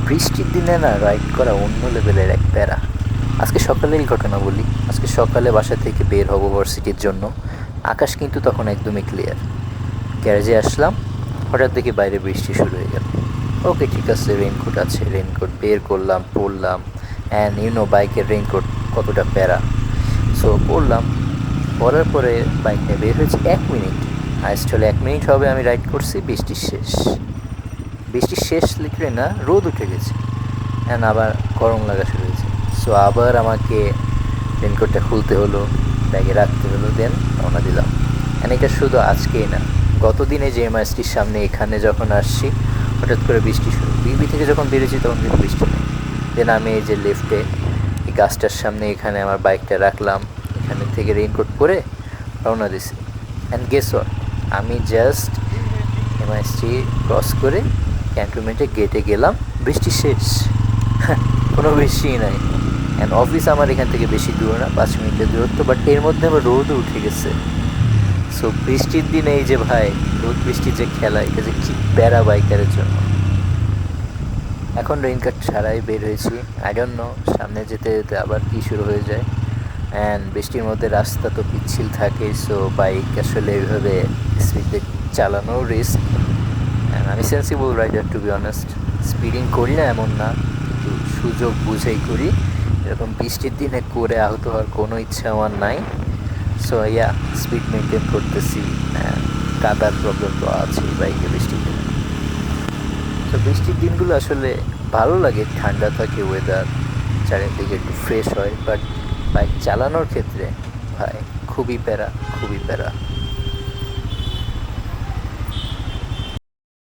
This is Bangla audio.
বৃষ্টির দিনে না রাইড করা অন্য লেভেলের এক প্যারা। আজকে সকালেরই ঘটনা বলি। আজকে সকালে বাসা থেকে বের হব ভার্সিটির জন্য। আকাশ কিন্তু তখন একদমই ক্লিয়ার। গ্যারেজে আসলাম, হঠাৎ দেখি বাইরে বৃষ্টি শুরু হয়ে গেল। ওকে, ঠিক আছে, রেইনকোট আছে, রেইনকোট বের করলাম, পরলাম। অ্যান্ড বাইকের রেইনকোট কতটা প্যারা। সো পরলাম, পরার পরে বাইক নিয়ে বের হয়েছি 1 মিনিট। হাইস্ট হলে 1 মিনিট হবে আমি রাইড করছি, বৃষ্টির শেষ। বৃষ্টির শেষ লিখলে না, রোদ উঠে গেছে অ্যান্ড আবার গরম লাগা শুরু হয়েছে। সো আবার আমাকে রেনকোটটা খুলতে হলো, ব্যাগে রাখতে হলো, দেন রওনা দিলাম। অ্যান্ড এটা শুধু আজকেই না, গতদিনে যে এমআইএসটির সামনে এখানে যখন আসছি, হঠাৎ করে বৃষ্টি শুরু। বিবি থেকে যখন বেরিয়েছি তখন কিন্তু বৃষ্টি নেই। দেন আমি এই যে লেফটে এই গাছটার সামনে এখানে আমার বাইকটা রাখলাম, এখানে থেকে রেইনকোট পরে রওনা দিছি। অ্যান্ড গেস হোয়াট, আমি জাস্ট এমআইএসটি ক্রস করে ক্যান্টনমেন্টে গেটে গেলাম, বৃষ্টি শেষ। কোনো বৃষ্টিই নাই। অ্যান্ড অফিস আমার এখান থেকে বেশি দূর না, 5 মিনিটের দূরত্ব, বাট এর মধ্যে আমার রোদও উঠে গেছে। সো বৃষ্টির দিনে এই যে ভাই, রোদ বৃষ্টির যে খেলা, এটা যে কি প্যারা বাইকারের জন্য। এখন রেইনকোট ছাড়াই বের হয়েছি, আই ডোন্ট নো সামনে যেতে যেতে আবার কী শুরু হয়ে যায়। অ্যান্ড বৃষ্টির মধ্যে রাস্তা তো পিচ্ছিল থাকে, সো বাইক আসলে এইভাবে স্পিডে চালানো রিস্ক। অ্যান্ড আমি sensible rider, to be honest. Speeding করি না এমন না, কিন্তু সুযোগ বুঝেই করি। এরকম বৃষ্টির দিনে করে আহত হওয়ার কোনো ইচ্ছা আমার নাই। সো ইয়া, স্পিড মেনটেন করতেছি। কাদার প্রবলেম তো আছেই বাইকে বৃষ্টির দিনে। তো বৃষ্টির দিনগুলো আসলে ভালো লাগে, ঠান্ডা থাকে ওয়েদার, চারিদিকে একটু ফ্রেশ হয়, বাট বাইক চালানোর ক্ষেত্রে ভাই খুবই প্যারা, খুবই প্যারা।